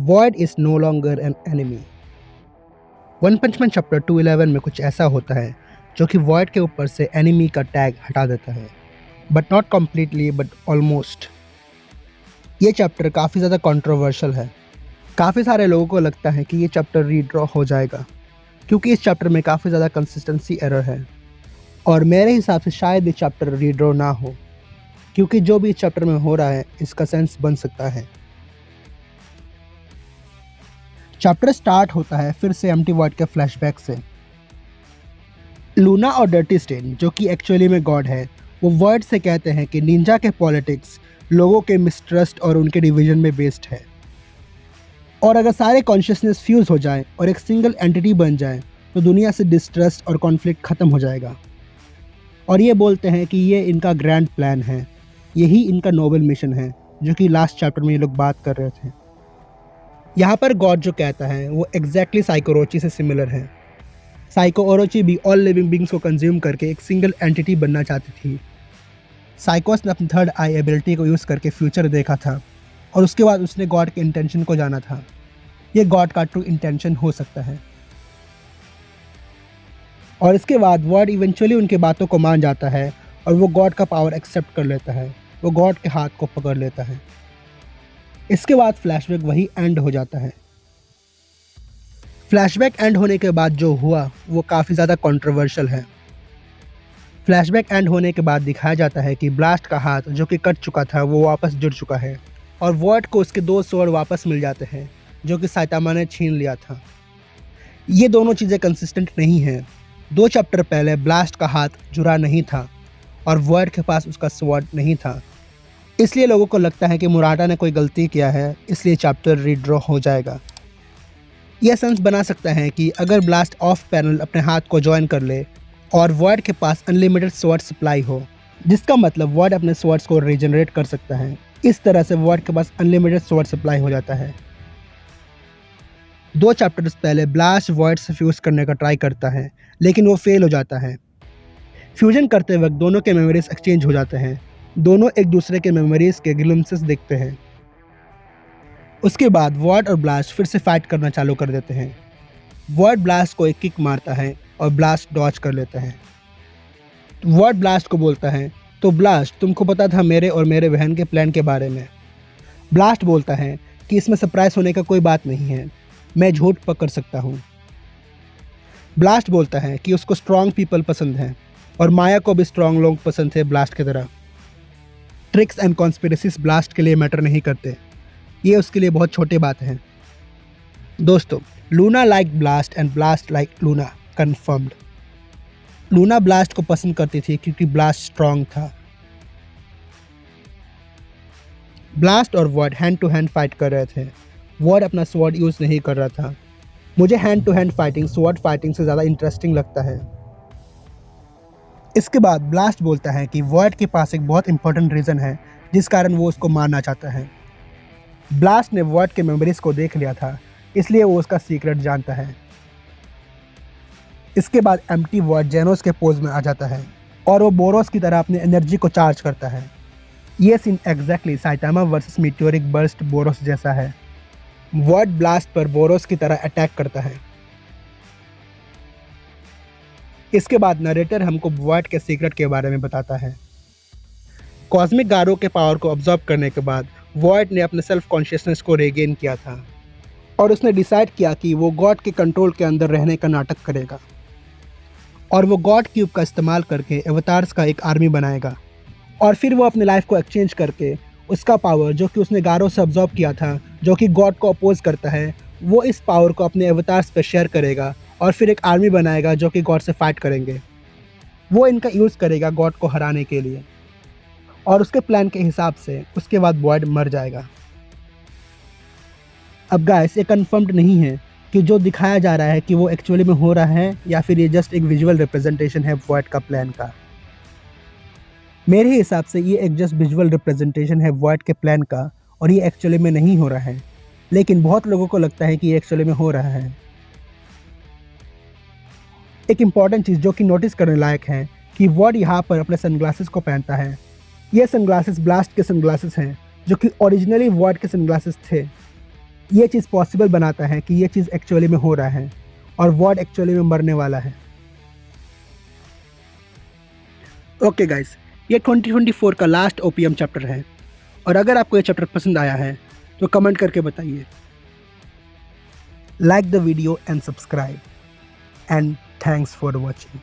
Void is no longer an enemy. One Punch Man chapter 211 में कुछ ऐसा होता है जो कि वॉइड के ऊपर से एनिमी का टैग हटा देता है, but not completely but almost. ये चैप्टर काफ़ी ज़्यादा कंट्रोवर्शियल है। काफ़ी सारे लोगों को लगता है कि ये चैप्टर रीड्रॉ हो जाएगा क्योंकि इस चैप्टर में काफ़ी ज़्यादा कंसिस्टेंसी एरर है, और मेरे हिसाब से शायद ये चैप्टर रीड्रॉ ना हो क्योंकि जो भी इस चैप्टर में हो रहा है इसका सेंस बन सकता है। चैप्टर स्टार्ट होता है फिर से एम्प्टी वॉइड के फ्लैशबैक से। लूना और डर्टी स्टेन, जो कि एक्चुअली में गॉड है, वो वॉइड से कहते हैं कि निंजा के पॉलिटिक्स लोगों के मिसट्रस्ट और उनके डिवीजन में बेस्ड है, और अगर सारे कॉन्शियसनेस फ्यूज हो जाए और एक सिंगल एंटिटी बन जाए तो दुनिया से डिस्ट्रस्ट और कॉन्फ्लिक्ट ख़त्म हो जाएगा। और ये बोलते हैं कि ये इनका ग्रैंड प्लान है, यही इनका नोबल मिशन है, जो कि लास्ट चैप्टर में ये लोग बात कर रहे थे। यहाँ पर गॉड जो कहता है वो एग्जैक्टली साइको ओरोची से सिमिलर है। साइको ओरोची भी ऑल लिविंग बींग्स को कंज्यूम करके एक सिंगल एंटिटी बनना चाहती थी। साइकोस ने अपनी थर्ड आई एबिलिटी को यूज़ करके फ्यूचर देखा था, और उसके बाद उसने गॉड के इंटेंशन को जाना था। ये गॉड का ट्रू इंटेंशन हो सकता है। और इसके बाद वॉइड इवेंचुअली उनकी बातों को मान जाता है और वो गॉड का पावर एक्सेप्ट कर लेता है। वो गॉड के हाथ को पकड़ लेता है। इसके बाद फ्लैशबैक वही एंड हो जाता है। फ्लैशबैक एंड होने के बाद जो हुआ वो काफ़ी ज़्यादा कंट्रोवर्शियल है। फ्लैशबैक एंड होने के बाद दिखाया जाता है कि ब्लास्ट का हाथ जो कि कट चुका था वो वापस जुड़ चुका है, और वॉइड को उसके 2 स्वॉर्ड वापस मिल जाते हैं जो कि साइतामा ने छीन लिया था। ये दोनों चीज़ें कंसिस्टेंट नहीं हैं। 2 चैप्टर पहले ब्लास्ट का हाथ जुड़ा नहीं था और वॉइड के पास उसका स्वॉर्ड नहीं था, इसलिए लोगों को लगता है कि मुराटा ने कोई गलती किया है, इसलिए चैप्टर रीड्रॉ हो जाएगा। यह सेंस बना सकता है कि अगर ब्लास्ट ऑफ पैनल अपने हाथ को ज्वाइन कर ले और वॉइड के पास अनलिमिटेड स्वॉर्ड सप्लाई हो, जिसका मतलब वॉइड अपने स्वॉर्ड्स को रीजनरेट कर सकता है। इस तरह से वॉइड के पास अनलिमिटेड स्वॉर्ड सप्लाई हो जाता है। 2 चैप्टर्स पहले ब्लास्ट वॉइड से फ्यूज़ करने का ट्राई करता है, लेकिन वो फेल हो जाता है। फ्यूजन करते वक्त दोनों के मेमोरीज एक्सचेंज हो जाते हैं। दोनों एक दूसरे के मेमोरीज के ग्लिम्पसेस देखते हैं। उसके बाद वॉइड और ब्लास्ट फिर से फाइट करना चालू कर देते हैं। वॉइड ब्लास्ट को एक किक मारता है और ब्लास्ट डॉज कर लेता है। वॉइड ब्लास्ट को बोलता है, तो ब्लास्ट तुमको पता था मेरे और मेरे बहन के प्लान के बारे में? ब्लास्ट बोलता है कि इसमें सरप्राइज होने का कोई बात नहीं है, मैं झूठ पकड़ सकता हूँ। ब्लास्ट बोलता है कि उसको स्ट्रॉन्ग पीपल पसंद हैं, और माया को भी स्ट्रॉन्ग लोग पसंद थे ब्लास्ट की तरह। ट्रिक्स एंड कॉन्स्पिरेसीज ब्लास्ट के लिए मैटर नहीं करते, ये उसके लिए बहुत छोटी बात है। दोस्तों, Luna like Blast and Blast like Luna confirmed. Luna Blast को पसंद करती थी क्योंकि ब्लास्ट स्ट्रॉन्ग था। ब्लास्ट और Void hand to hand fight कर रहे थे। वॉइड अपना स्वॉर्ड यूज़ नहीं कर रहा था। मुझे hand to hand fighting sword fighting से ज़्यादा इंटरेस्टिंग लगता है। इसके बाद ब्लास्ट बोलता है कि वॉइड के पास एक बहुत इंपॉर्टेंट रीज़न है जिस कारण वो उसको मारना चाहता है। ब्लास्ट ने वॉइड के मेमोरीज को देख लिया था, इसलिए वो उसका सीक्रेट जानता है। इसके बाद एम्प्टी वॉइड जेनोस के पोज में आ जाता है और वो बोरोस की तरह अपनी एनर्जी को चार्ज करता है। ये scene exactly Saitama versus Meteoric Burst Boros जैसा है। वॉइड ब्लास्ट पर बोरोस की तरह अटैक करता है। इसके बाद नरेटर हमको वॉइड के सीक्रेट के बारे में बताता है। कॉस्मिक गारो के पावर को ऑब्जर्व करने के बाद वॉइड ने अपने सेल्फ कॉन्शियसनेस को रिगेन किया था, और उसने डिसाइड किया कि वो गॉड के कंट्रोल के अंदर रहने का नाटक करेगा, और वो गॉड क्यूब का इस्तेमाल करके अवतार्स का एक आर्मी बनाएगा, और फिर वो अपने लाइफ को एक्सचेंज करके उसका पावर जो कि उसने गारो से ऑब्जर्व किया था, जो कि गॉड को अपोज करता है, वो इस पावर को अपने अवतार्स पर शेयर करेगा और फिर एक आर्मी बनाएगा जो कि गॉड से फाइट करेंगे। वो इनका यूज़ करेगा गॉड को हराने के लिए, और उसके प्लान के हिसाब से उसके बाद वॉइड मर जाएगा। अब गाइस, ये कंफर्म्ड नहीं है कि जो दिखाया जा रहा है कि वो एक्चुअली में हो रहा है या फिर ये जस्ट एक विजुअल रिप्रेजेंटेशन है वॉइड का प्लान का। मेरे हिसाब से ये एक जस्ट विजुअल रिप्रेजेंटेशन है वॉइड के प्लान का, और ये एक्चुअली में नहीं हो रहा है, लेकिन बहुत लोगों को लगता है कि ये एक्चुअली में हो रहा है। एक इम्पॉर्टेंट चीज़ जो कि नोटिस करने लायक है कि वॉइड यहाँ पर अपने सनग्लासेस को पहनता है। ये सनग्लासेस ब्लास्ट के सनग्लासेस हैं जो कि ओरिजिनली वॉइड के सनग्लासेस थे। ये चीज़ पॉसिबल बनाता है कि ये चीज़ एक्चुअली में हो रहा है और वॉर्ड एक्चुअली में मरने वाला है। ओके गाइस, ये 2024 का लास्ट ओपीएम चैप्टर है और अगर आपको ये चैप्टर पसंद आया है तो कमेंट करके बताइए। Like the video and subscribe and thanks for watching.